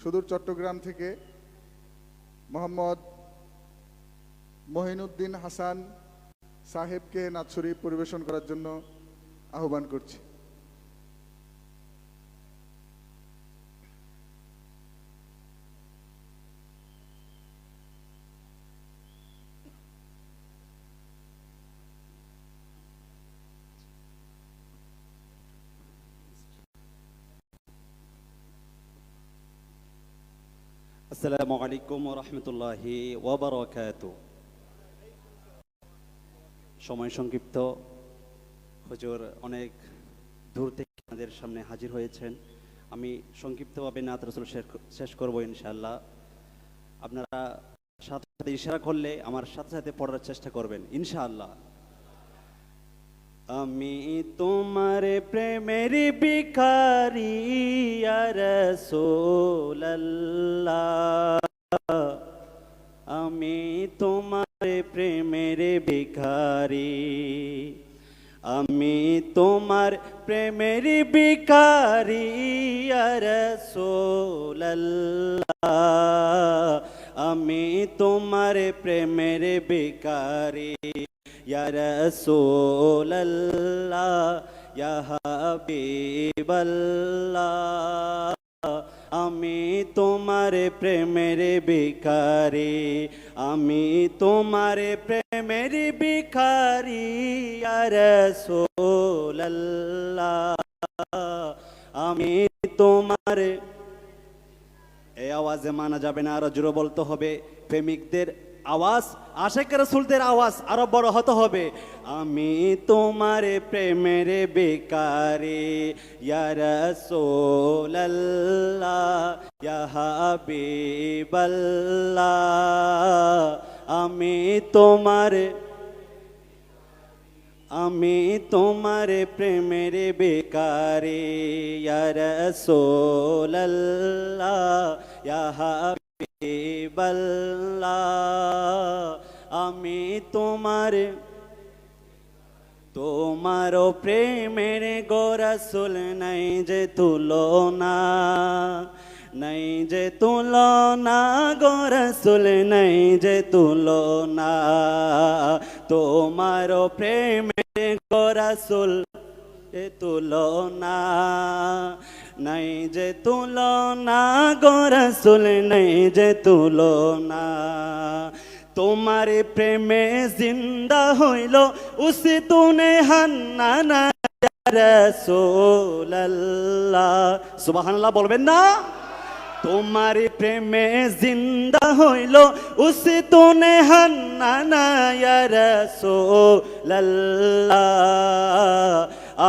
সুদূর চট্টগ্রাম থেকে মোহাম্মদ মহিনুদ্দিন হাসান সাহেবকে নাচ শরীফ পরিবেশন করার জন্য আহ্বান করছি। আসসালামু আলাইকুম ওয়া রাহমাতুল্লাহি ওয়া বারাকাতুহু। সময় সংক্ষিপ্ত, হুজুর অনেক দূর থেকে আমাদের সামনে হাজির হয়েছেন। আমি সংক্ষিপ্তভাবে নাত রাসূল শেষ করব ইনশাআল্লাহ। আপনারা সাথে সাথে ইশারা করলে আমার সাথে সাথে পড়ার চেষ্টা করবেন ইনশাআল্লাহ। আমি তোমার প্রেমের ভিখারি ইয়া রাসূলুল্লাহ, আমি তোমার প্রেমের ভিখারি, আমি তোমার প্রেমের ভিখারি ইয়া রাসূলুল্লাহ, আমি তোমার প্রেমের ভিখারি ইয়া রাসূলুল্লাহ, ইয়া হাবিবাল্লাহ, আমি তোমার প্রেমের ভিখারি, আমি তোমার প্রেমের ভিখারি ইয়া রাসূলুল্লাহ, আমি তোমার। এই আওয়াজে মানা যাবে না, আরো জোরে বলতে হবে। প্রেমিকদের আওয়াজ, আশিক রাসূলদের আওয়াজ আরো বড় হতে হবে। আমি তোমার প্রেমের ভিখারি ইয়া রাসূলুল্লাহ, ইয়া হাবিবাল্লাহ, আমি তোমার, আমি তোমার প্রেমের ভিখারি ইয়া রাসূলুল্লাহ, ইয়া হাবিবাল্লাহ, আমি তোমার। তোমার প্রেমের গো রাসূল নাই যে তুলনা, নাই যে তুলনা গো রাসূল নাই যে তুলনা, তোমার প্রেমের গো রাসূল তুলনা, নাই যে তুলনা গো রাসূল নাই যে তুলনা, তোমার প্রেমে জিন্দা হইল উসতুনে হান্নানা ইয়া রাসূলুল্লাহ। সুবহানাল্লাহ বলবেন না? তোমার প্রেমে জিন্দা হইল উসতুনে হান্নানা ইয়া রাসূলুল্লাহ,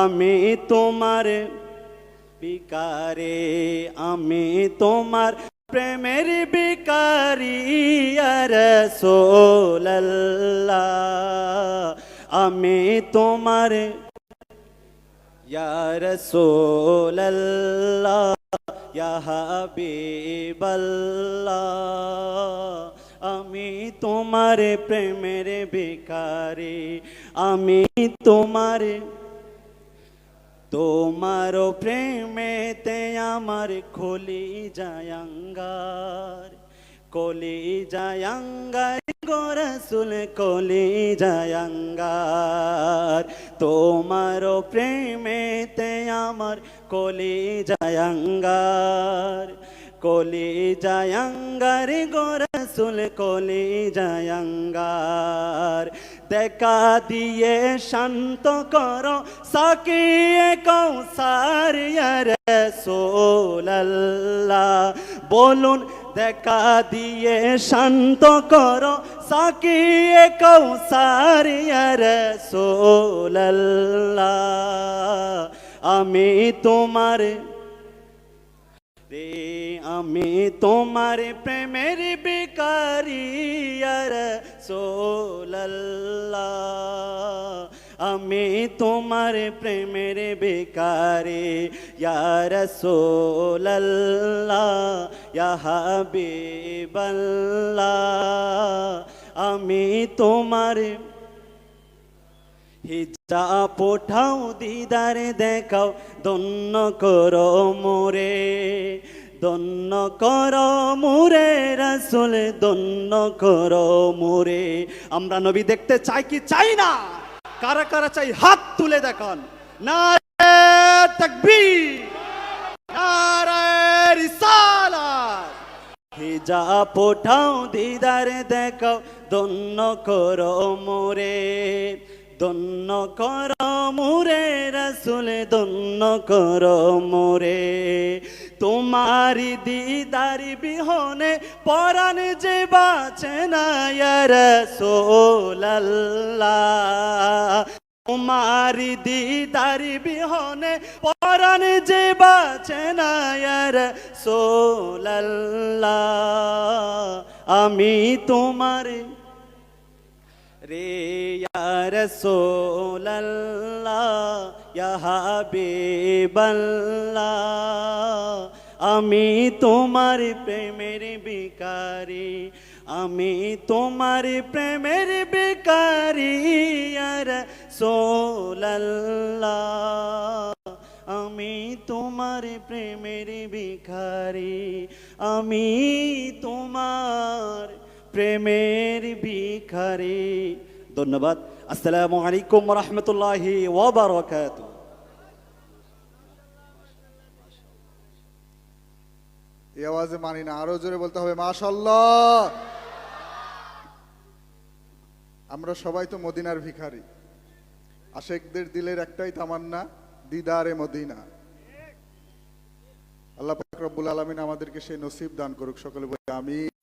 আমি তোমার ভিখারি, আমি তোমার প্রেমের ভিখারি ইয়া রাসূলুল্লাহ, আমি তোমার ইয়া রাসূলুল্লাহ, ইয়া হাবিবাল্লাহ, আমি তোমার প্রেমের ভিখারি, আমি তোমার। তোমার প্রেমেতে আমার খলি জায়াঙ্গার, কলি জায়াঙ্গার গো রাসূল কলি জায়াঙ্গার, তোমার প্রেমেতে আমার কলি জায়াঙ্গার, কলি জায়াঙ্গার গো রাসূল কলি জায়াঙ্গার, দেখা দিয়ে শান্ত করো সাকিয়ে কৌসার ইয়া রাসূলুল্লাহ, বলুন দেখা দিয়ে শান্ত করো সাকিয়ে কৌসার ইয়া রাসূলুল্লাহ, আমি তোমার রে, আমি তোমার প্রেমের ভিখারি ইয়া রাসূলুল্লাহ, আমি তোমার প্রেমের ভিখারি ইয়া রাসূলুল্লাহ, ইয়া হাবিবাল্লাহ, আমি তোমার। হিজাব ওঠাও দিদার দেখাও ধন্য করো মোরে, ধন্য করো মুরে রাসূল ধন্য করো মুরে। আমরা নবী দেখতে চাই কি চাই না? কারা কারা চাই হাত তুলে দেখান। নারে তাকবীর, নারে রিসালাত। হিজাব ওঠাও দিদার দেখাও ধন্য করো মুরে, ধন্য করো মুরে রাসূল ধন্য করো মুরে। তোমারি দিদার বিহনে পরাণ যে বাঁচে না ইয়া রাসূলুল্লাহ। তোমারি দিদার বিহনে পরাণ যে বাঁচে না ইয়া রাসূলুল্লাহ। আমি তোমার রে ইয়া রাসূলুল্লাহ ইয়া হাবিবাল্লাহ। আমি তোমার প্রেমের ভিখারি, আমি তোমার প্রেমের ভিখারি ইয়া রাসূলুল্লাহ। আমি তোমার প্রেমের ভিখারি, আমি তোমার প্রেমের ভিখারি। ধন্যবাদ। আসসালামু আলাইকুম ওয়া রাহমাতুল্লাহি ওয়া বারাকাতুহু। এই আওয়াজে মানি না, আরো জোরে বলতে হবে মাশাআল্লাহ। আমরা সবাই তো মদিনার ভিখারি। আশেকদের দিলের একটাই তামান্না, দিদারে মদিনা। আল্লাহ পাক রব্বুল আলামিন আমাদেরকে সেই নসিব দান করুক। সকলে বলি আমিন।